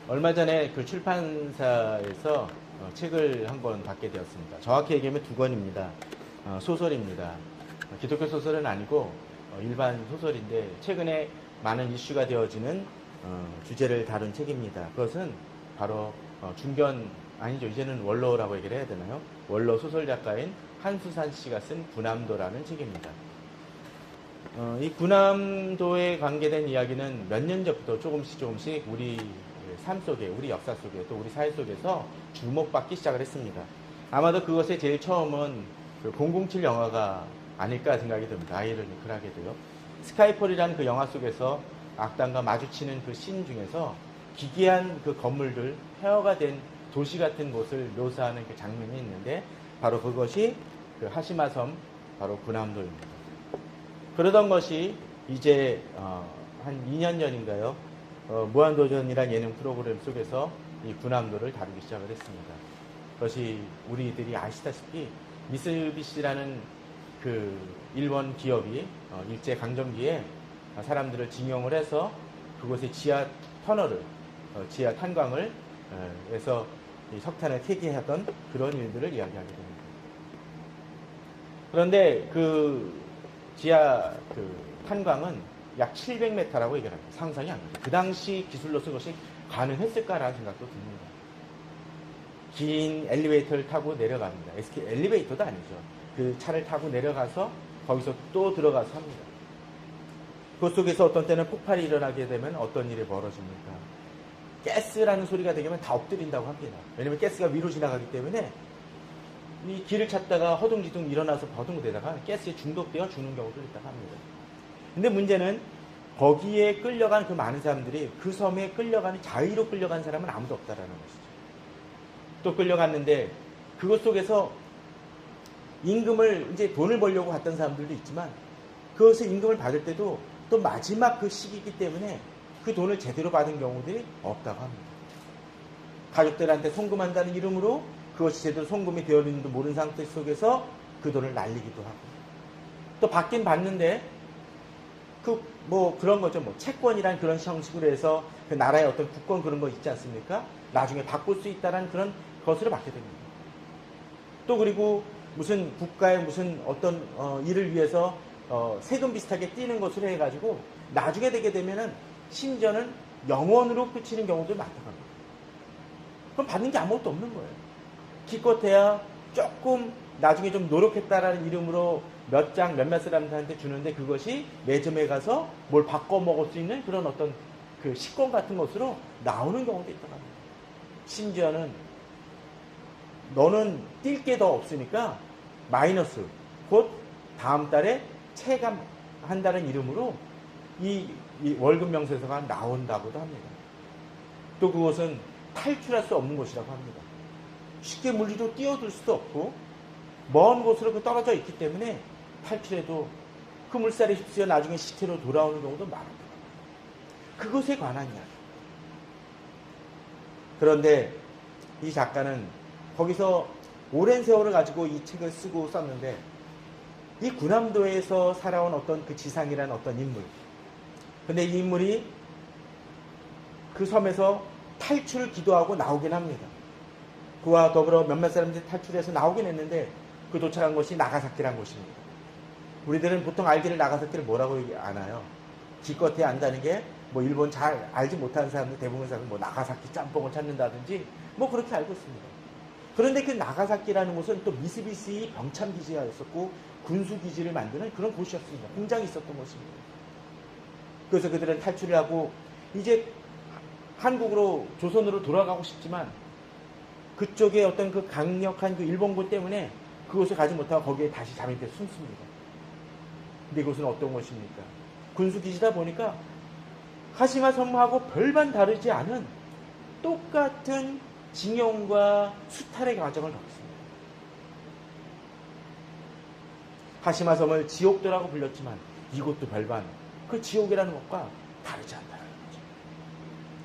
얼마 전에 그 출판사에서 책을 한 권 받게 되었습니다. 정확히 얘기하면 두 권입니다. 소설입니다. 기독교 소설은 아니고 일반 소설인데 최근에 많은 이슈가 되어지는 주제를 다룬 책입니다. 그것은 바로 중견 아니죠. 이제는 원로라고 얘기를 해야 되나요? 원로 소설 작가인 한수산 씨가 쓴 군함도라는 책입니다. 이 군함도에 관계된 이야기는 몇 년 전부터 조금씩 우리 삶 속에, 우리 역사 속에, 또 우리 사회 속에서 주목받기 시작을 했습니다. 아마도 그것의 제일 처음은 그 007 영화가 아닐까 생각이 듭니다. 아이러니컬하게도요. 스카이폴이라는 그 영화 속에서 악당과 마주치는 그 씬 중에서 기괴한 그 건물들, 폐허가 된 도시 같은 곳을 묘사하는 그 장면이 있는데 바로 그것이 그 하시마 섬, 바로 군함도입니다. 그러던 것이 이제 한 2년 전인가요? 무한도전이라는 예능 프로그램 속에서 이 군함도를 다루기 시작을 했습니다. 그것이 우리들이 아시다시피 미쓰비시라는 그 일본 기업이 일제 강점기에 사람들을 징용을 해서 그곳에 지하 터널을, 지하 탄광을 해서 이 석탄을 폐기하던 그런 일들을 이야기하게 됩니다. 그런데 그 지하 그 탄광은 약 700m라고 얘기를 합니다. 상상이 안 가죠. 그 당시 기술로서 그것이 가능했을까라는 생각도 듭니다. 긴 엘리베이터를 타고 내려갑니다. 엘리베이터도 아니죠. 그 차를 타고 내려가서 거기서 또 들어가서 합니다. 그 속에서 어떤 때는 폭발이 일어나게 되면 어떤 일이 벌어집니까? 가스라는 소리가 되면 다 엎드린다고 합니다. 왜냐하면 가스가 위로 지나가기 때문에 이 길을 찾다가 허둥지둥 일어나서 버둥대다가 가스에 중독되어 죽는 경우도 있다고 합니다. 근데 문제는 거기에 끌려간 그 많은 사람들이 그 섬에 끌려가는, 자의로 끌려간 사람은 아무도 없다라는 것이죠. 또 끌려갔는데 그것 속에서 임금을 이제 돈을 벌려고 갔던 사람들도 있지만 그것을 임금을 받을 때도 또 마지막 그 시기이기 때문에 그 돈을 제대로 받은 경우들이 없다고 합니다. 가족들한테 송금한다는 이름으로 그것이 제대로 송금이 되어 있는지도 모르는 상태 속에서 그 돈을 날리기도 하고, 또 받긴 받는데 그런 거죠. 채권이란 그런 형식으로 해서 그 나라의 어떤 국권 그런 거 있지 않습니까? 나중에 바꿀 수 있다는 그런 것으로 받게 됩니다. 또 그리고 무슨 국가의 무슨 어떤 일을 위해서 세금 비슷하게 띄는 것으로 해가지고 나중에 되게 되면은 심지어는 영원으로 끝이는 경우도 많다고 합니다. 그럼 받는 게 아무것도 없는 거예요. 기껏해야 조금 나중에 좀 노력했다라는 이름으로 몇 장 몇몇 사람들한테 주는데 그것이 매점에 가서 뭘 바꿔 먹을 수 있는 그런 어떤 그 식권 같은 것으로 나오는 경우도 있다고 합니다. 심지어는 너는 뛸 게 더 없으니까 마이너스, 곧 다음 달에 체감한다는 이름으로 이 월급 명세서가 나온다고도 합니다. 또 그것은 탈출할 수 없는 곳이라고 합니다. 쉽게 물리도 뛰어들 수도 없고 먼 곳으로 떨어져 있기 때문에 탈출해도 그 물살에 휩쓰여 나중에 시체로 돌아오는 경우도 많다고 합니다. 그것에 관한 이야기. 그런데 이 작가는 거기서 오랜 세월을 가지고 이 책을 쓰고 썼는데 이 군함도에서 살아온 어떤 그 지상이라는 어떤 인물, 근데 이 인물이 그 섬에서 탈출을 기도하고 나오긴 합니다. 그와 더불어 몇몇 사람들이 탈출해서 나오긴 했는데 그 도착한 곳이 나가사키란 곳입니다. 우리들은 보통 알기를 나가사키를 뭐라고 아나요? 기껏해 안다는 게 일본 잘 알지 못하는 사람들 대부분 사람은 나가사키 짬뽕을 찾는다든지 그렇게 알고 있습니다. 그런데 그 나가사키라는 곳은 또 미쓰비시 병참기지가 있었고 군수기지를 만드는 그런 곳이었습니다. 공장이 있었던 곳입니다. 그래서 그들은 탈출을 하고 이제 한국으로 조선으로 돌아가고 싶지만 그쪽에 어떤 그 강력한 그 일본군 때문에 그곳을 가지 못하고 거기에 다시 잠입해 숨습니다. 근데 이곳은 어떤 곳입니까? 군수기지다 보니까 하시마 섬하고 별반 다르지 않은 똑같은 징용과 수탈의 과정을 겪습니다. 하시마 섬을 지옥도라고 불렸지만 이곳도 별반 그 지옥이라는 것과 다르지 않다는 거죠.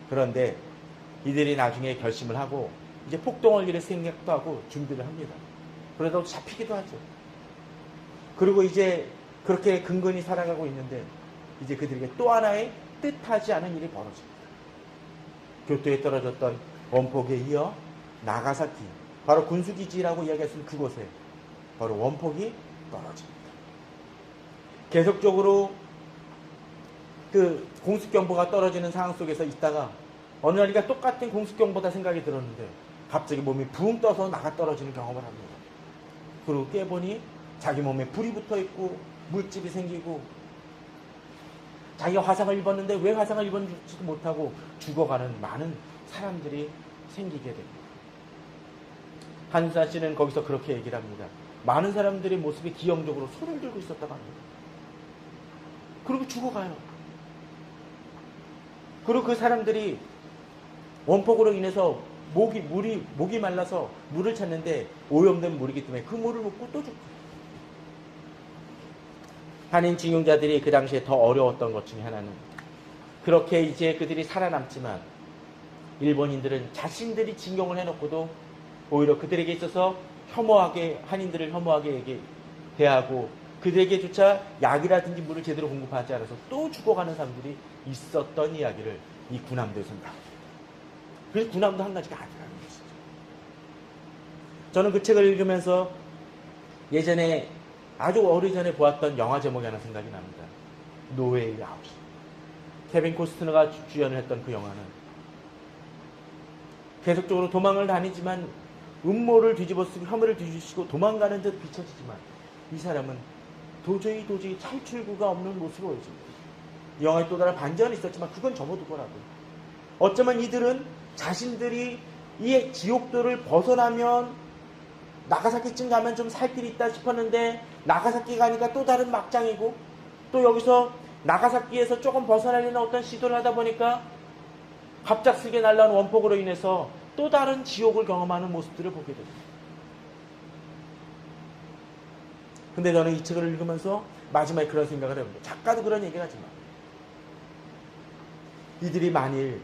그런데 이들이 나중에 결심을 하고 이제 폭동을 일을 생각도 하고 준비를 합니다. 그러다 잡히기도 하죠. 그리고 이제 그렇게 근근히 살아가고 있는데 이제 그들에게 또 하나의 뜻하지 않은 일이 벌어집니다. 교토에 떨어졌던 원폭에 이어 나가사키, 바로 군수기지라고 이야기했을 그곳에 바로 원폭이 떨어집니다. 계속적으로 그 공습경보가 떨어지는 상황 속에서 있다가 어느 날이가 똑같은 공습경보다 생각이 들었는데 갑자기 몸이 붕 떠서 나가 떨어지는 경험을 합니다. 그리고 깨보니 자기 몸에 불이 붙어 있고 물집이 생기고 자기가 화상을 입었는데 왜 화상을 입었는지도 못하고 죽어가는 많은 사람들이 생기게 됩니다. 한수산 씨는 거기서 그렇게 얘기를 합니다. 많은 사람들의 모습이 기형적으로 손을 들고 있었다고 합니다. 그리고 죽어가요. 그리고 그 사람들이 원폭으로 인해서 목이 말라서 물을 찾는데 오염된 물이기 때문에 그 물을 먹고 또 죽고. 한인 징용자들이 그 당시에 더 어려웠던 것 중에 하나는 그렇게 이제 그들이 살아남지만 일본인들은 자신들이 징용을 해놓고도 오히려 그들에게 있어서 한인들을 혐오하게 대하고 그들에게조차 약이라든지 물을 제대로 공급하지 않아서 또 죽어가는 사람들이 있었던 이야기를 이 군함도에서 나옵니다. 그래서 군함도 한 가지가 아니라는 것이죠. 저는 그 책을 읽으면서 예전에 아주 오래전에 보았던 영화 제목이 하나 생각이 납니다. 노웨이 아웃. 케빈 코스트너가 주연을 했던 그 영화는 계속적으로 도망을 다니지만 음모를 뒤집어쓰고 혐오를 뒤집으시고 도망가는 듯 비춰지지만 이 사람은 도저히 탈출구가 없는 모습을 보여줍니다. 이 영화에 또 다른 반전이 있었지만 그건 접어두고라고요. 어쩌면 이들은 자신들이 이 지옥도를 벗어나면 나가사키쯤 가면 좀 살 길이 있다 싶었는데 나가사키 가니까 또 다른 막장이고 또 여기서 나가사키에서 조금 벗어나려는 어떤 시도를 하다 보니까 갑작스레 날라온 원폭으로 인해서 또 다른 지옥을 경험하는 모습들을 보게 됩니다. 근데 저는 이 책을 읽으면서 마지막에 그런 생각을 해봅니다. 작가도 그런 얘기를 하지만 이들이 만일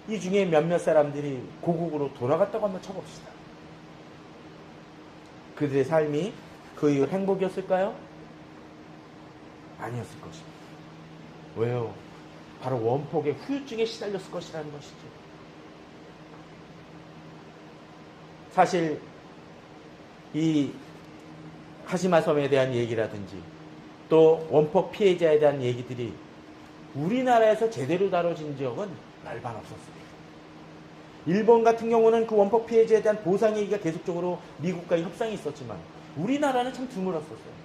이 중에 몇몇 사람들이 고국으로 돌아갔다고 한번 쳐봅시다. 그들의 삶이 그 이후 행복이었을까요? 아니었을 것입니다. 왜요? 바로 원폭의 후유증에 시달렸을 것이라는 것이죠. 사실 이 하시마 섬에 대한 얘기라든지 또 원폭 피해자에 대한 얘기들이 우리나라에서 제대로 다뤄진 적은 별반 없었습니다. 일본 같은 경우는 그 원폭 피해자에 대한 보상 얘기가 계속적으로 미국과의 협상이 있었지만 우리나라는 참 드물었었어요.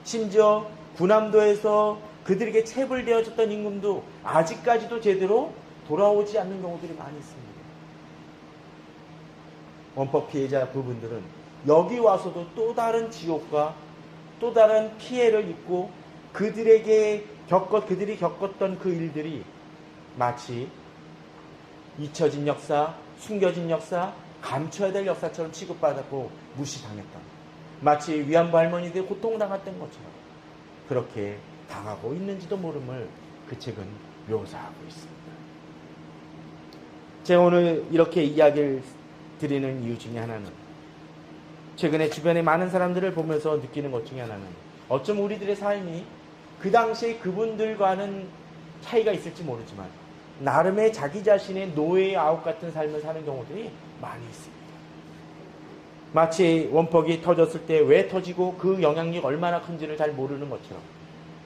심지어 군함도에서 그들에게 체불되어졌던 임금도 아직까지도 제대로 돌아오지 않는 경우들이 많이 있습니다. 원폭 피해자 부분들은 여기 와서도 또 다른 지옥과 또 다른 피해를 입고 그들이 겪었던 그 일들이 마치 잊혀진 역사, 숨겨진 역사, 감춰야 될 역사처럼 취급받았고 무시당했던, 마치 위안부 할머니들이 고통당했던 것처럼 그렇게 당하고 있는지도 모름을 그 책은 묘사하고 있습니다. 제가 오늘 이렇게 이야기를 드리는 이유 중에 하나는 최근에 주변에 많은 사람들을 보면서 느끼는 것 중에 하나는 어쩜 우리들의 삶이 그 당시에 그분들과는 차이가 있을지 모르지만 나름의 자기 자신의 노예의 아웃 같은 삶을 사는 경우들이 많이 있습니다. 마치 원폭이 터졌을 때 왜 터지고 그 영향력이 얼마나 큰지를 잘 모르는 것처럼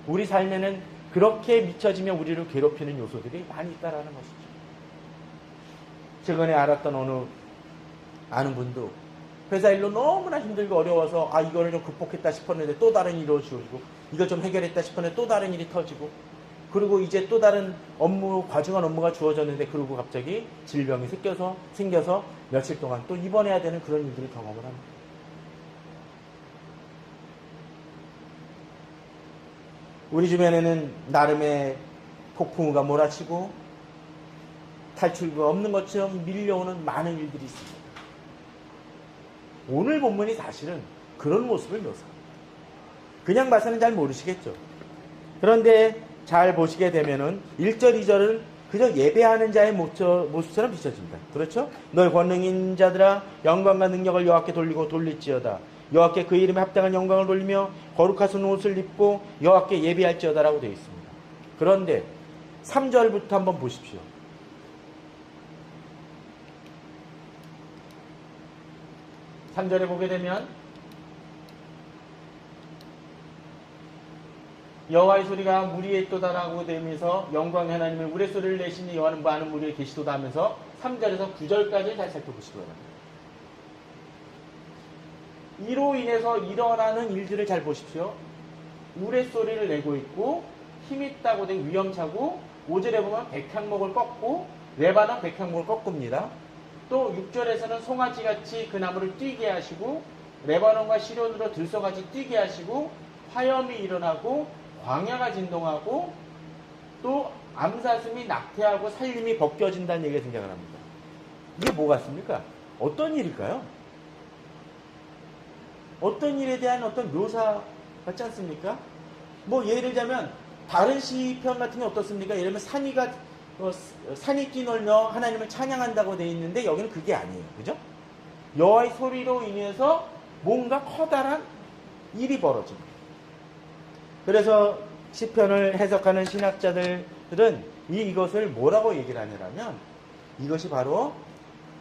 우리 삶에는 그렇게 미쳐지며 우리를 괴롭히는 요소들이 많이 있다는 것이죠. 최근에 알았던 어느 아는 분도 회사 일로 너무나 힘들고 어려워서 이거를 좀 극복했다 싶었는데 또 다른 일이 이루어지고 이걸 좀 해결했다 싶었는데 또 다른 일이 터지고 그리고 이제 또 다른 과중한 업무가 주어졌는데 그리고 갑자기 질병이 생겨서 며칠 동안 또 입원해야 되는 그런 일들을 경험을 합니다. 우리 주변에는 나름의 폭풍우가 몰아치고 탈출구가 없는 것처럼 밀려오는 많은 일들이 있습니다. 오늘 본문이 사실은 그런 모습을 묘사합니다. 그냥 봐서는 잘 모르시겠죠. 그런데 잘 보시게 되면은 1절, 2절은 그저 예배하는 자의 모습처럼 비춰집니다. 그렇죠? 너희 권능인 자들아 영광과 능력을 여호와께 돌릴지어다. 여호와께 그 이름에 합당한 영광을 돌리며 거룩하신 옷을 입고 여호와께 예배할지어다라고 되어 있습니다. 그런데 3절부터 한번 보십시오. 3절에 보게 되면 여호와의 소리가 물 위에 있도다라고 되면서 영광의 하나님의 우레소리를 내시니 여호와는 많은 물 위에 계시도다 하면서 3절에서 9절까지 잘 살펴보시기 바랍니다. 이로 인해서 일어나는 일들을 잘 보십시오. 우레소리를 내고 있고 힘있다고 된 위험차고 5절에 보면 백향목을 꺾고 레바논 백향목을 꺾습니다. 또 6절에서는 송아지같이 그 나무를 뛰게 하시고 레바논과 시론으로 들소같이 뛰게 하시고 화염이 일어나고 광야가 진동하고 또 암사슴이 낙태하고 살림이 벗겨진다는 얘기가 등장을 합니다. 이게 뭐 같습니까? 어떤 일일까요? 어떤 일에 대한 어떤 묘사 같지 않습니까? 뭐 예를 들자면 다른 시편 같은 게 어떻습니까? 예를 들면 산이 뛰놀며 하나님을 찬양한다고 되어 있는데 여기는 그게 아니에요. 그죠? 여호와의 소리로 인해서 뭔가 커다란 일이 벌어집니다. 그래서 시편을 해석하는 신학자들은 이것을 뭐라고 얘기를 하냐면 이것이 바로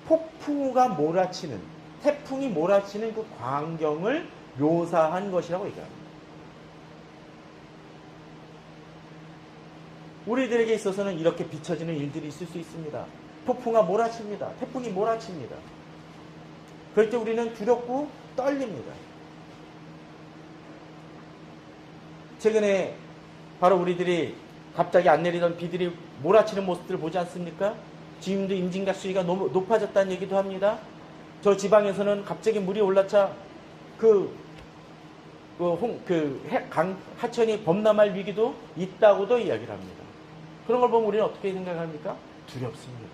폭풍우가 몰아치는 태풍이 몰아치는 그 광경을 묘사한 것이라고 얘기합니다. 우리들에게 있어서는 이렇게 비춰지는 일들이 있을 수 있습니다. 폭풍우가 몰아칩니다. 태풍이 몰아칩니다. 그럴 때 우리는 두렵고 떨립니다. 최근에 바로 우리들이 갑자기 안 내리던 비들이 몰아치는 모습들을 보지 않습니까? 지금도 임진각 수위가 높아졌다는 얘기도 합니다. 저 지방에서는 갑자기 물이 올라차 하천이 범람할 위기도 있다고도 이야기를 합니다. 그런 걸 보면 우리는 어떻게 생각합니까? 두렵습니다.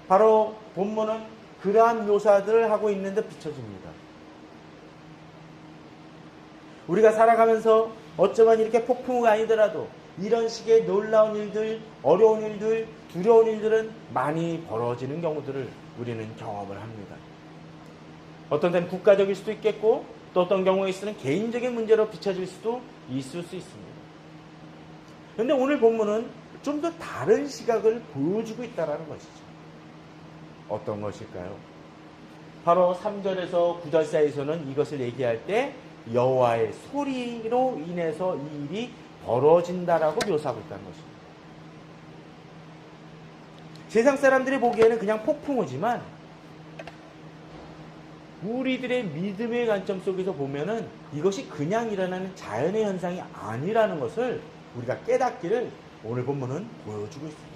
바로 본문은 그러한 묘사들을 하고 있는 듯 비춰집니다. 우리가 살아가면서 어쩌면 이렇게 폭풍우가 아니더라도 이런 식의 놀라운 일들, 어려운 일들, 두려운 일들은 많이 벌어지는 경우들을 우리는 경험을 합니다. 어떤 때는 국가적일 수도 있겠고 또 어떤 경우에 있어서는 개인적인 문제로 비춰질 수도 있을 수 있습니다. 그런데 오늘 본문은 좀 더 다른 시각을 보여주고 있다는 것이죠. 어떤 것일까요? 바로 3절에서 9절 사이에서는 이것을 얘기할 때 여호와의 소리로 인해서 이 일이 벌어진다라고 묘사하고 있다는 것입니다. 세상 사람들이 보기에는 그냥 폭풍우지만 우리들의 믿음의 관점 속에서 보면은 이것이 그냥 일어나는 자연의 현상이 아니라는 것을 우리가 깨닫기를 오늘 본문은 보여주고 있습니다.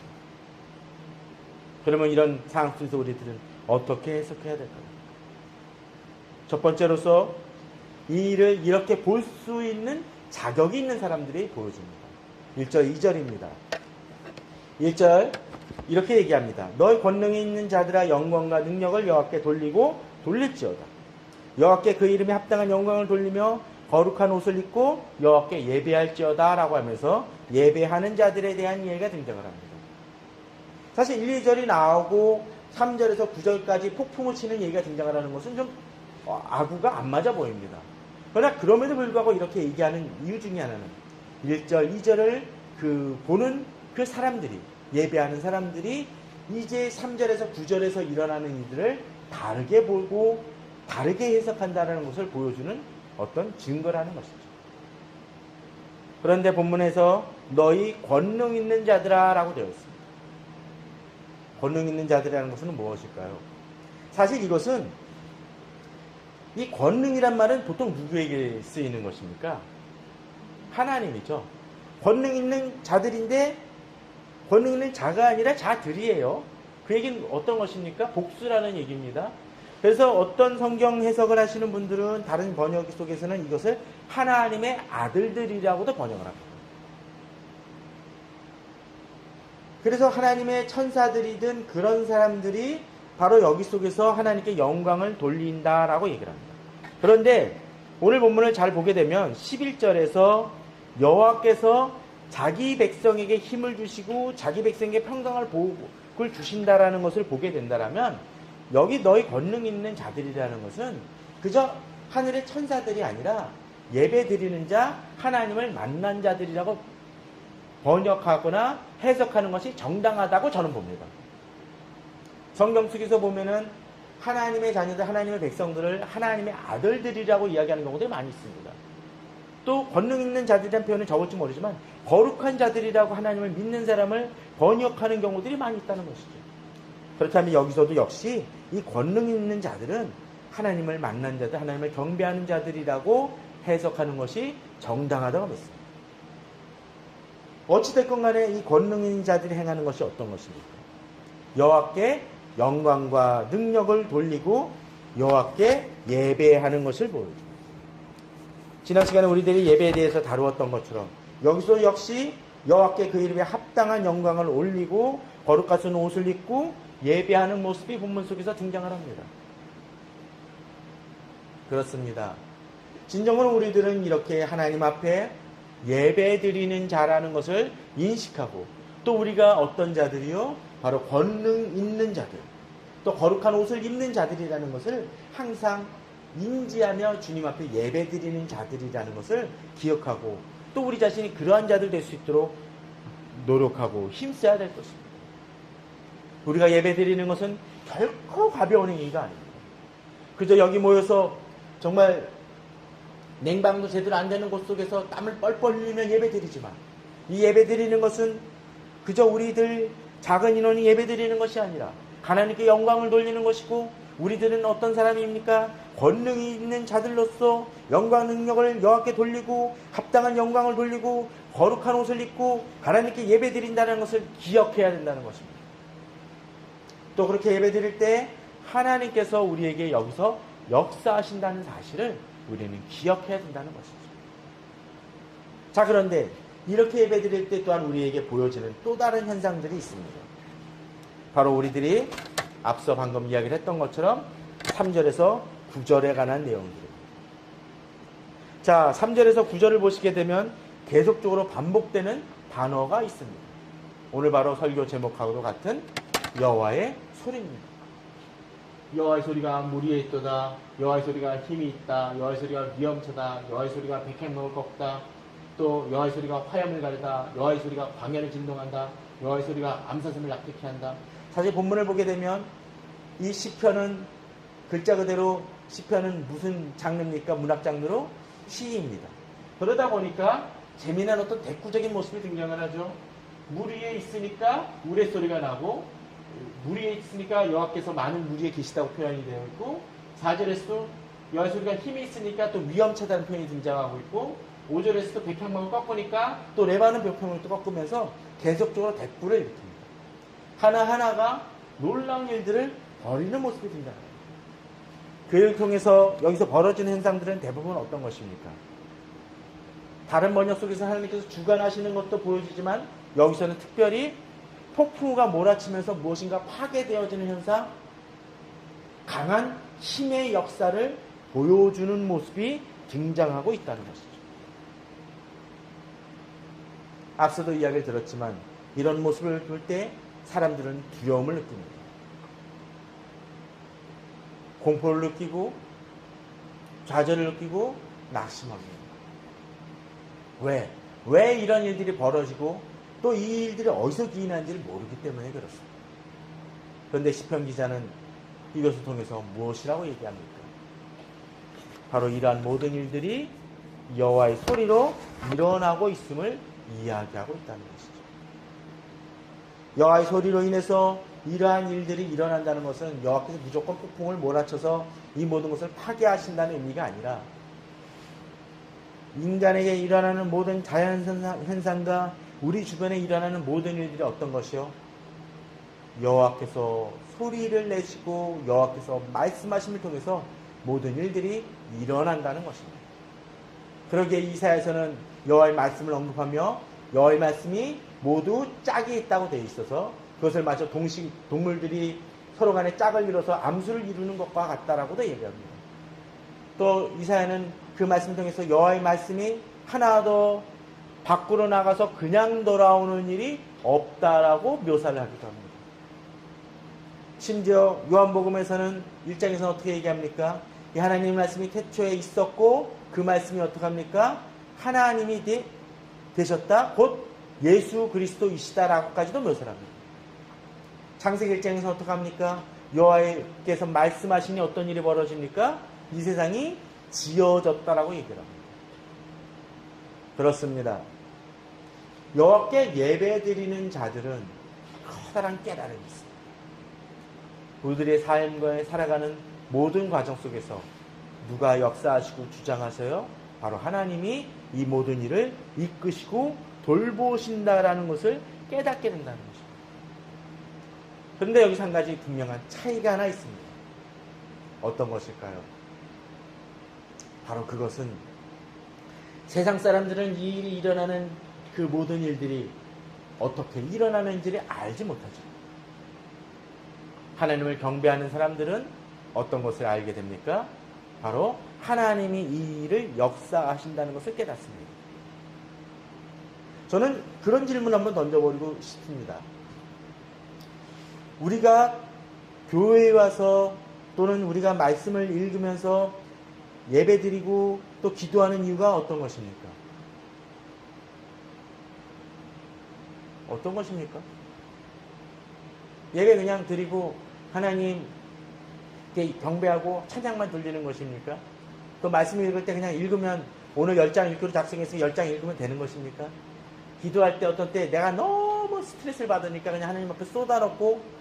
그러면 이런 상황 속에서 우리들은 어떻게 해석해야 될까요? 첫 번째로서 이 일을 이렇게 볼 수 있는 자격이 있는 사람들이 보여줍니다. 1절, 2절입니다. 1절 이렇게 얘기합니다. 너희 권능이 있는 자들아 영광과 능력을 여호와께 돌리고 돌릴지어다. 여호와께 그 이름에 합당한 영광을 돌리며 거룩한 옷을 입고 여호와께 예배할지어다 라고 하면서 예배하는 자들에 대한 이야기가 등장을 합니다. 사실 1, 2절이 나오고 3절에서 9절까지 폭풍을 치는 얘기가 등장을 하는 것은 좀 아구가 안 맞아 보입니다. 그러나 그럼에도 불구하고 이렇게 얘기하는 이유 중에 하나는 1절, 2절을 보는 그 사람들이 예배하는 사람들이 이제 3절에서 9절에서 일어나는 일들을 다르게 보고 다르게 해석한다는 것을 보여주는 어떤 증거라는 것이죠. 그런데 본문에서 너희 권능 있는 자들아 라고 되어 있습니다. 권능 있는 자들이라는 것은 무엇일까요? 사실 이것은 이 권능이란 말은 보통 누구에게 쓰이는 것입니까? 하나님이죠. 권능 있는 자들인데 권능 있는 자가 아니라 자들이에요. 그 얘기는 어떤 것입니까? 복수라는 얘기입니다. 그래서 어떤 성경 해석을 하시는 분들은 다른 번역 속에서는 이것을 하나님의 아들들이라고도 번역을 합니다. 그래서 하나님의 천사들이든 그런 사람들이 바로 여기 속에서 하나님께 영광을 돌린다라고 얘기를 합니다. 그런데 오늘 본문을 잘 보게 되면 11절에서 여호와께서 자기 백성에게 힘을 주시고 자기 백성에게 평강을 보복을 주신다라는 것을 보게 된다라면 여기 너희 권능 있는 자들이라는 것은 그저 하늘의 천사들이 아니라 예배드리는 자, 하나님을 만난 자들이라고 번역하거나 해석하는 것이 정당하다고 저는 봅니다. 성경 속에서 보면은 하나님의 자녀들, 하나님의 백성들을 하나님의 아들들이라고 이야기하는 경우도 많이 있습니다. 또 권능 있는 자들이라는 표현은 적을지 모르지만 거룩한 자들이라고 하나님을 믿는 사람을 번역하는 경우들이 많이 있다는 것이죠. 그렇다면 여기서도 역시 이 권능 있는 자들은 하나님을 만난 자들, 하나님을 경배하는 자들이라고 해석하는 것이 정당하다고 믿습니다. 어찌됐건 간에 이 권능 있는 자들이 행하는 것이 어떤 것입니까? 여호와께 영광과 능력을 돌리고 여호와께 예배하는 것을 보여줍니다. 지난 시간에 우리들이 예배에 대해서 다루었던 것처럼 여기서 역시 여호와께 그 이름에 합당한 영광을 올리고 거룩하신 옷을 입고 예배하는 모습이 본문 속에서 등장을 합니다. 그렇습니다. 진정으로 우리들은 이렇게 하나님 앞에 예배 드리는 자라는 것을 인식하고 또 우리가 어떤 자들이요? 바로 권능 있는 자들, 또 거룩한 옷을 입는 자들이라는 것을 항상 인지하며 주님 앞에 예배 드리는 자들이라는 것을 기억하고 또 우리 자신이 그러한 자들 될 수 있도록 노력하고 힘써야 될 것입니다. 우리가 예배 드리는 것은 결코 가벼운 행위가 아닙니다. 그저 여기 모여서 정말 냉방도 제대로 안 되는 곳 속에서 땀을 뻘뻘 흘리며 예배 드리지만 이 예배 드리는 것은 그저 우리들 작은 인원이 예배 드리는 것이 아니라 하나님께 영광을 돌리는 것이고 우리들은 어떤 사람입니까? 권능이 있는 자들로서 영광 능력을 여호와께 돌리고 합당한 영광을 돌리고 거룩한 옷을 입고 하나님께 예배 드린다는 것을 기억해야 된다는 것입니다. 또 그렇게 예배 드릴 때 하나님께서 우리에게 여기서 역사하신다는 사실을 우리는 기억해야 된다는 것이죠. 자, 그런데 이렇게 예배 드릴 때 또한 우리에게 보여지는 또 다른 현상들이 있습니다. 바로 우리들이 앞서 방금 이야기를 했던 것처럼 3절에서 9절에 관한 내용들입니다. 자, 3절에서 9절을 보시게 되면 계속적으로 반복되는 단어가 있습니다. 오늘 바로 설교 제목하고도 같은 여호와의 소리입니다. 여호와의 소리가 물 위에 있도다. 여호와의 소리가 힘이 있다. 여호와의 소리가 위엄차다. 여호와의 소리가 백향목을 꺾다. 또 여호와의 소리가 화염을 가르다. 여호와의 소리가 광야를 진동한다. 여호와의 소리가 암사슴을 납득케 한다. 사실 본문을 보게 되면 이 시편은 글자 그대로 시편은 무슨 장르입니까? 문학 장르로 시입니다. 그러다 보니까 재미난 어떤 대꾸적인 모습이 등장을 하죠. 물 위에 있으니까 물의 소리가 나고 물 위에 있으니까 여호와께서 많은 물 위에 계시다고 표현이 되어 있고 4절에서도 여호와의 소리가 힘이 있으니까 또 위엄차다는 표현이 등장하고 있고 5절에서도 백향목을 꺾으니까 또 레바논 벽향을 또 꺾으면서 계속적으로 대꾸를 일으킵니다. 하나하나가 놀라운 일들을 벌이는 모습이 등장합니다. 그 일을 통해서 여기서 벌어지는 현상들은 대부분 어떤 것입니까? 다른 번역 속에서 하나님께서 주관하시는 것도 보여지지만 여기서는 특별히 폭풍우가 몰아치면서 무엇인가 파괴되어지는 현상, 강한 힘의 역사를 보여주는 모습이 등장하고 있다는 것이죠. 앞서도 이야기를 들었지만 이런 모습을 볼 때 사람들은 두려움을 느낍니다. 공포를 느끼고 좌절을 느끼고 낙심합니다. 왜 이런 일들이 벌어지고 또 이 일들이 어디서 기인한지를 모르기 때문에 그렇습니다. 그런데 시편 기자는 이것을 통해서 무엇이라고 얘기합니까? 바로 이러한 모든 일들이 여호와의 소리로 일어나고 있음을 이야기하고 있다는 것이죠. 여호와의 소리로 인해서 이러한 일들이 일어난다는 것은 여호와께서 무조건 폭풍을 몰아쳐서 이 모든 것을 파괴하신다는 의미가 아니라 인간에게 일어나는 모든 자연현상과 우리 주변에 일어나는 모든 일들이 어떤 것이요? 여호와께서 소리를 내시고 여호와께서 말씀하심을 통해서 모든 일들이 일어난다는 것입니다. 그러기에 이사야서는 여호와의 말씀을 언급하며 여호와의 말씀이 모두 짝이 있다고 되어 있어서 그것을 마저 동물들이 서로 간에 짝을 이뤄서 암수를 이루는 것과 같다라고도 얘기합니다. 또 이사야는 그 말씀 통해서 여호와의 말씀이 하나도 밖으로 나가서 그냥 돌아오는 일이 없다라고 묘사를 하기도 합니다. 심지어 요한복음에서는 1장에서는 어떻게 얘기합니까? 이 하나님의 말씀이 태초에 있었고 그 말씀이 어떻게 합니까? 하나님이 되셨다. 곧 예수 그리스도이시다라고까지도 묘사를 합니다. 창세기 1장에서 어떡합니까? 여호와께서 말씀하시니 어떤 일이 벌어집니까? 이 세상이 지어졌다라고 얘기를 합니다. 그렇습니다. 여호와께 예배드리는 자들은 커다란 깨달음이 있습니다. 우리들의 삶과 살아가는 모든 과정 속에서 누가 역사하시고 주장하세요? 바로 하나님이 이 모든 일을 이끄시고 돌보신다라는 것을 깨닫게 된다는 것입니다. 그런데 여기서 한 가지 분명한 차이가 하나 있습니다. 어떤 것일까요? 바로 그것은 세상 사람들은 이 일이 일어나는 그 모든 일들이 어떻게 일어나는지를 알지 못하죠. 하나님을 경배하는 사람들은 어떤 것을 알게 됩니까? 바로 하나님이 이 일을 역사하신다는 것을 깨닫습니다. 저는 그런 질문 한번 던져버리고 싶습니다. 우리가 교회에 와서 또는 우리가 말씀을 읽으면서 예배드리고 또 기도하는 이유가 어떤 것입니까? 어떤 것입니까? 예배 그냥 드리고 하나님 경배하고 찬양만 돌리는 것입니까? 또 말씀 읽을 때 그냥 읽으면 오늘 10장 읽기로 작성해서 10장 읽으면 되는 것입니까? 기도할 때 어떤 때 내가 너무 스트레스를 받으니까 그냥 하나님 앞에 쏟아놓고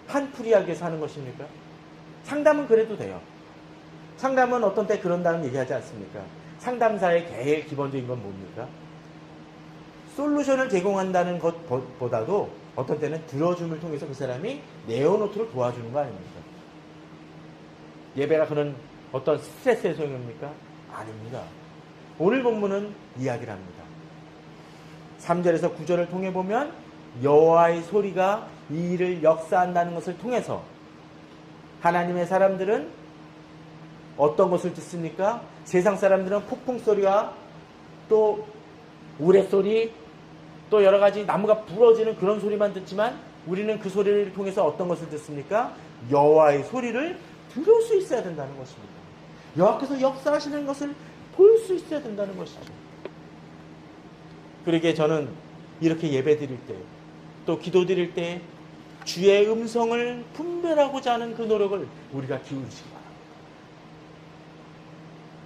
한풀이하기 위해서 하는 것입니까? 상담은 그래도 돼요. 상담은 어떤 때 그런다는 얘기하지 않습니까? 상담사의 제일 기본적인 건 뭡니까? 솔루션을 제공한다는 것보다도 어떤 때는 들어줌을 통해서 그 사람이 내어놓도록 도와주는 거 아닙니까? 예배가 그런 어떤 스트레스 해소용입니까? 아닙니다. 오늘 본문은 이야기를 합니다. 3절에서 9절을 통해 보면 여호와의 소리가 이 일을 역사한다는 것을 통해서 하나님의 사람들은 어떤 것을 듣습니까? 세상 사람들은 폭풍소리와 또 우레소리 또 여러 가지 나무가 부러지는 그런 소리만 듣지만 우리는 그 소리를 통해서 어떤 것을 듣습니까? 여호와의 소리를 들을 수 있어야 된다는 것입니다. 여호와께서 역사하시는 것을 볼 수 있어야 된다는 것이죠. 그러기에 저는 이렇게 예배 드릴 때 또 기도 드릴 때 주의 음성을 분별하고자 하는 그 노력을 우리가 기울이시기 바랍니다.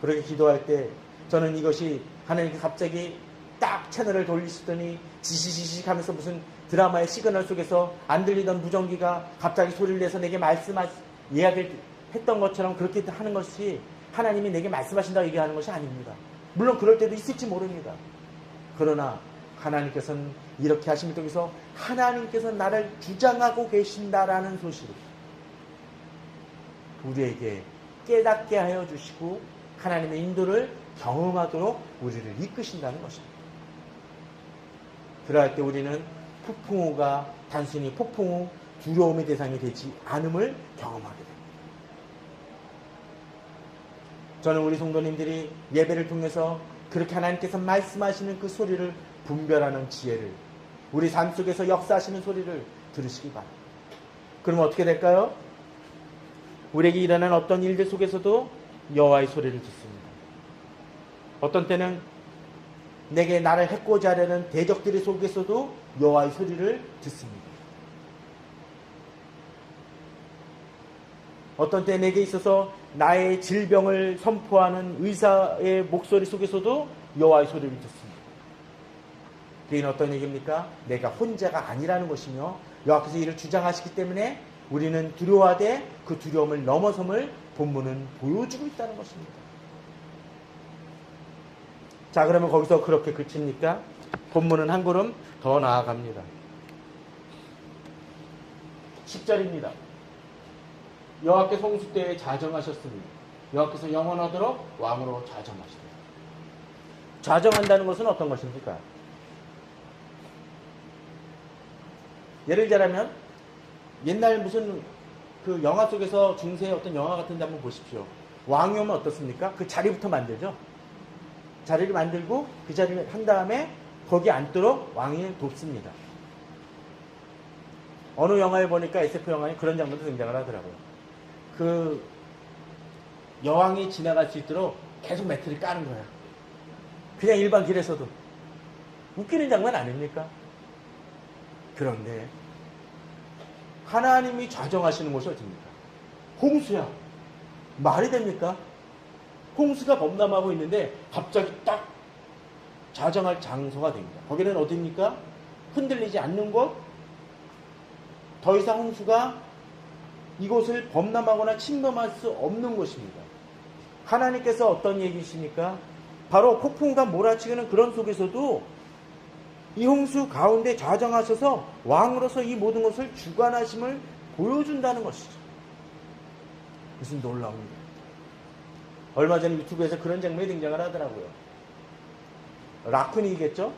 그렇게 기도할 때 저는 이것이 하나님께 갑자기 딱 채널을 돌리시더니 지시지시 하면서 무슨 드라마의 시그널 속에서 안 들리던 무전기가 갑자기 소리를 내서 내게 이야기를 했던 것처럼 그렇게 하는 것이 하나님이 내게 말씀하신다고 얘기하는 것이 아닙니다. 물론 그럴 때도 있을지 모릅니다. 그러나 하나님께서는 이렇게 하심을 통해서 하나님께서 나를 주장하고 계신다라는 소식을 우리에게 깨닫게 하여 주시고 하나님의 인도를 경험하도록 우리를 이끄신다는 것입니다. 그러할 때 우리는 폭풍우가 단순히 폭풍우 두려움의 대상이 되지 않음을 경험하게 됩니다. 저는 우리 성도님들이 예배를 통해서 그렇게 하나님께서 말씀하시는 그 소리를 분별하는 지혜를 우리 삶 속에서 역사하시는 소리를 들으시기 바랍니다. 그러면 어떻게 될까요? 우리에게 일어난 어떤 일들 속에서도 여호와의 소리를 듣습니다. 어떤 때는 내게 나를 해코자 하려는 대적들의 속에서도 여호와의 소리를 듣습니다. 어떤 때 내게 있어서 나의 질병을 선포하는 의사의 목소리 속에서도 여호와의 소리를 듣습니다. 그게 어떤 얘기입니까? 내가 혼자가 아니라는 것이며 여호와께서 이를 주장하시기 때문에 우리는 두려워하되 그 두려움을 넘어섬을 본문은 보여주고 있다는 것입니다. 자, 그러면 거기서 그렇게 그칩니까? 본문은 한 걸음 더 나아갑니다. 10절입니다. 여호와께서 홍수 때에 자정하셨으니 여호와께서 영원하도록 왕으로 자정하시다. 자정한다는 것은 어떤 것입니까? 예를 들자면 옛날 무슨 그 영화 속에서 중세의 어떤 영화 같은 데 한번 보십시오. 왕이 오면 어떻습니까? 그 자리부터 만들죠. 자리를 만들고 그 자리를 한 다음에 거기 앉도록 왕이 돕습니다. 어느 영화에 보니까 SF 영화에 그런 장면도 등장을 하더라고요. 그 여왕이 지나갈 수 있도록 계속 매트를 까는 거야. 그냥 일반 길에서도. 웃기는 장면 아닙니까? 그런데 하나님이 좌정하시는 곳이 어디입니까? 홍수야. 말이 됩니까? 홍수가 범람하고 있는데 갑자기 딱 좌정할 장소가 됩니다. 거기는 어디입니까? 흔들리지 않는 곳, 더 이상 홍수가 이곳을 범람하거나 침범할 수 없는 곳입니다. 하나님께서 어떤 얘기이십니까? 바로 폭풍과 몰아치기는 그런 속에서도 이 홍수 가운데 좌정하셔서 왕으로서 이 모든 것을 주관하심을 보여준다는 것이죠. 무슨 놀라웁니다. 얼마 전에 유튜브에서 그런 장면이 등장을 하더라고요. 라쿤이겠죠?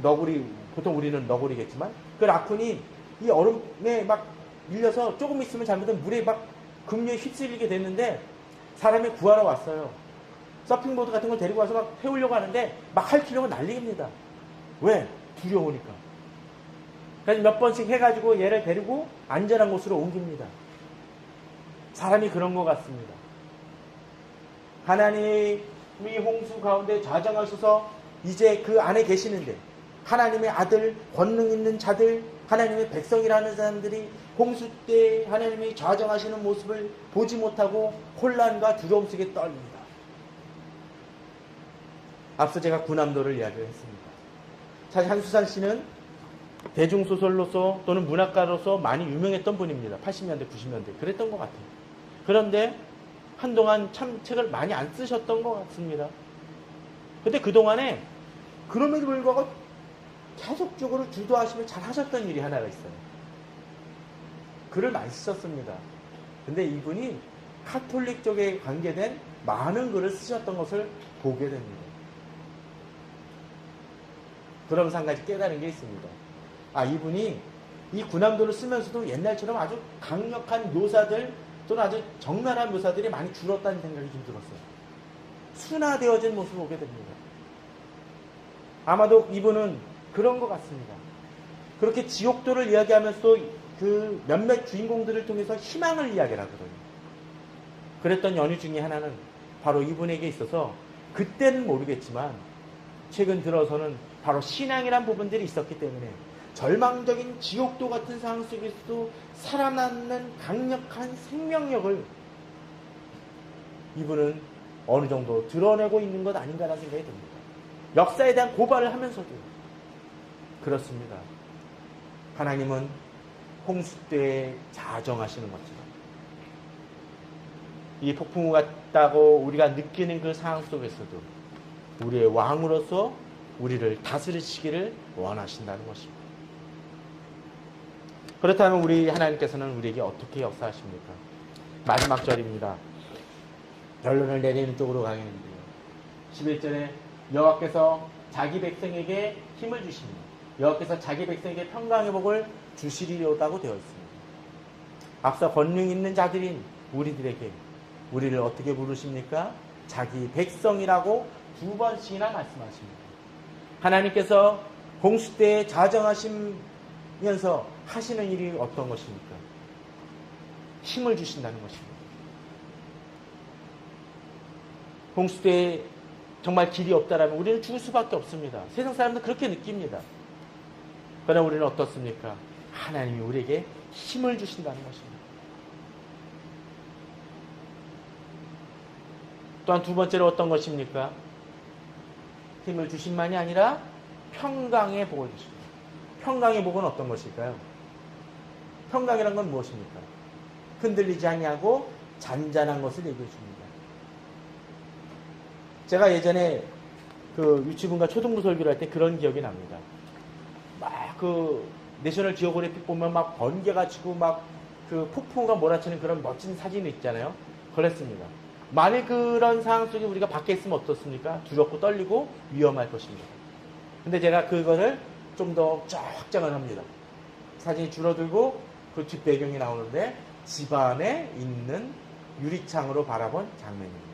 너구리, 보통 우리는 너구리겠지만 그 라쿤이 이 얼음에 막 밀려서 조금 있으면 잘못하면 물에 막 급류에 휩쓸리게 됐는데 사람이 구하러 왔어요. 서핑보드 같은 걸 데리고 와서 막 태우려고 하는데 막 핥히려고 난리입니다. 왜? 두려우니까. 그래서 몇 번씩 해가지고 얘를 데리고 안전한 곳으로 옮깁니다. 사람이 그런 것 같습니다. 하나님이 홍수 가운데 좌정하셔서 이제 그 안에 계시는데 하나님의 아들, 권능 있는 자들, 하나님의 백성이라는 사람들이 홍수 때 하나님이 좌정하시는 모습을 보지 못하고 혼란과 두려움 속에 떨립니다. 앞서 제가 구남도를 이야기를 했습니다. 사실 한수산 씨는 대중소설로서 또는 문학가로서 많이 유명했던 분입니다. 80년대, 90년대 그랬던 것 같아요. 그런데 한동안 참 책을 많이 안 쓰셨던 것 같습니다. 근데 그동안에 그럼에도 불구하고 계속적으로 주도하시며 잘 하셨던 일이 하나가 있어요. 글을 많이 쓰셨습니다. 근데 이분이 카톨릭 쪽에 관계된 많은 글을 쓰셨던 것을 보게 됩니다. 그러면서 한 가지 깨달은 게 있습니다. 아, 이분이 이 구남도를 쓰면서도 옛날처럼 아주 강력한 묘사들 또는 아주 적나라한 묘사들이 많이 줄었다는 생각이 좀 들었어요. 순화되어진 모습을 보게 됩니다. 아마도 이분은 그런 것 같습니다. 그렇게 지옥도를 이야기하면서도 그 몇몇 주인공들을 통해서 희망을 이야기를 하거든요. 그랬던 연유 중에 하나는 바로 이분에게 있어서 그때는 모르겠지만 최근 들어서는 바로 신앙이란 부분들이 있었기 때문에 절망적인 지옥도 같은 상황 속에서도 살아남는 강력한 생명력을 이분은 어느 정도 드러내고 있는 것 아닌가라는 생각이 듭니다. 역사에 대한 고발을 하면서도 그렇습니다. 하나님은 홍수 때에 자정하시는 것처럼 이 폭풍우 같다고 우리가 느끼는 그 상황 속에서도 우리의 왕으로서 우리를 다스리시기를 원하신다는 것입니다. 그렇다면 우리 하나님께서는 우리에게 어떻게 역사하십니까? 마지막 절입니다. 결론을 내리는 쪽으로 가겠는데요. 11절에 여호와께서 자기 백성에게 힘을 주십니다. 여호와께서 자기 백성에게 평강의 복을 주시리로다고 되어 있습니다. 앞서 권능 있는 자들인 우리들에게 우리를 어떻게 부르십니까? 자기 백성이라고 2번씩이나 말씀하십니다. 하나님께서 홍수 때에 자정하시면서 하시는 일이 어떤 것입니까? 힘을 주신다는 것입니다. 홍수 때에 정말 길이 없다라면 우리는 죽을 수밖에 없습니다. 세상 사람들 그렇게 느낍니다. 그러나 우리는 어떻습니까? 하나님이 우리에게 힘을 주신다는 것입니다. 또한 두 번째로 어떤 것입니까? 힘을 주신만이 아니라 평강의 복을 주십니다. 평강의 복은 어떤 것일까요? 평강이란 건 무엇입니까? 흔들리지 아니하고 잔잔한 것을 얘기해 줍니다. 제가 예전에 그 유치분과 초등부 설교를 할 때 그런 기억이 납니다. 막 그 내셔널 지오그래픽 보면 막 번개가 치고 막 그 폭풍우가 몰아치는 그런 멋진 사진이 있잖아요. 그랬습니다. 만일 그런 상황 속에 우리가 밖에 있으면 어떻습니까? 두렵고 떨리고 위험할 것입니다. 근데 제가 그거를 좀 더 확장을 합니다. 사진이 줄어들고 그 뒷배경이 나오는데 집 안에 있는 유리창으로 바라본 장면입니다.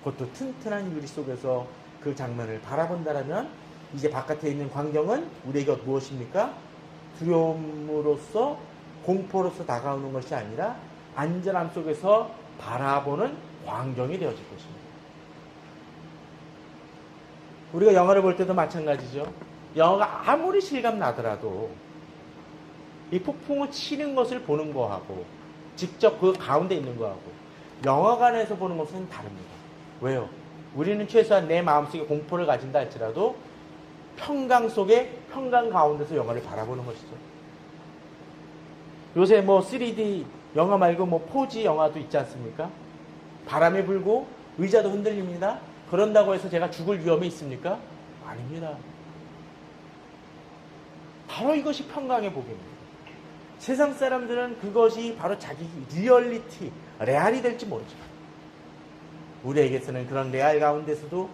그것도 튼튼한 유리 속에서 그 장면을 바라본다라면 이제 바깥에 있는 광경은 우리에게 무엇입니까? 두려움으로서 공포로서 다가오는 것이 아니라 안전함 속에서 바라보는 광경이 되어질 것입니다. 우리가 영화를 볼 때도 마찬가지죠. 영화가 아무리 실감 나더라도 이 폭풍을 치는 것을 보는 거하고 직접 그 가운데 있는 거하고 영화관에서 보는 것은 다릅니다. 왜요? 우리는 최소한 내 마음속에 공포를 가진다 할지라도 평강 속에 평강 가운데서 영화를 바라보는 것이죠. 요새 뭐 3D 영화 말고 뭐 4D 영화도 있지 않습니까? 바람이 불고 의자도 흔들립니다. 그런다고 해서 제가 죽을 위험이 있습니까? 아닙니다. 바로 이것이 평강의 복입니다. 세상 사람들은 그것이 바로 자기 리얼리티, 레알이 될지 모르죠. 우리에게서는 그런 레알 가운데서도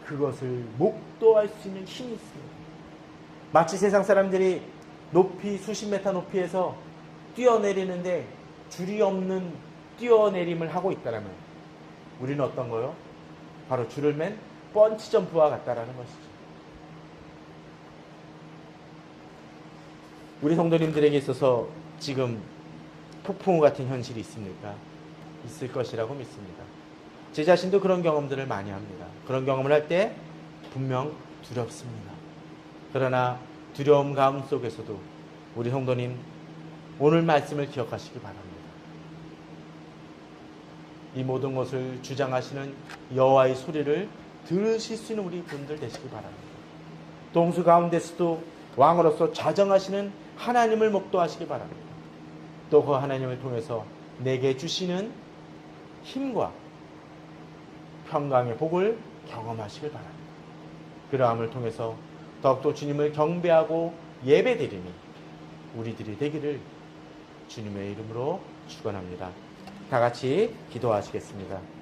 그것을 목도할 수 있는 힘이 있습니다. 마치 세상 사람들이 높이 수십 메타 높이에서 뛰어내리는데 줄이 없는 뛰어내림을 하고 있다면 우리는 어떤 거요? 바로 줄을 맨 펀치 점프와 같다라는 것이죠. 우리 성도님들에게 있어서 지금 폭풍우 같은 현실이 있습니까? 있을 것이라고 믿습니다. 제 자신도 그런 경험들을 많이 합니다. 그런 경험을 할 때 분명 두렵습니다. 그러나 두려움 가운 속에서도 우리 성도님 오늘 말씀을 기억하시기 바랍니다. 이 모든 것을 주장하시는 여호와의 소리를 들으실 수 있는 우리 분들 되시기 바랍니다. 동수 가운데서도 왕으로서 좌정하시는 하나님을 목도하시기 바랍니다. 또 그 하나님을 통해서 내게 주시는 힘과 평강의 복을 경험하시길 바랍니다. 그러함을 통해서 더욱더 주님을 경배하고 예배드리는 우리들이 되기를 주님의 이름으로 축원합니다. 다 같이 기도하시겠습니다.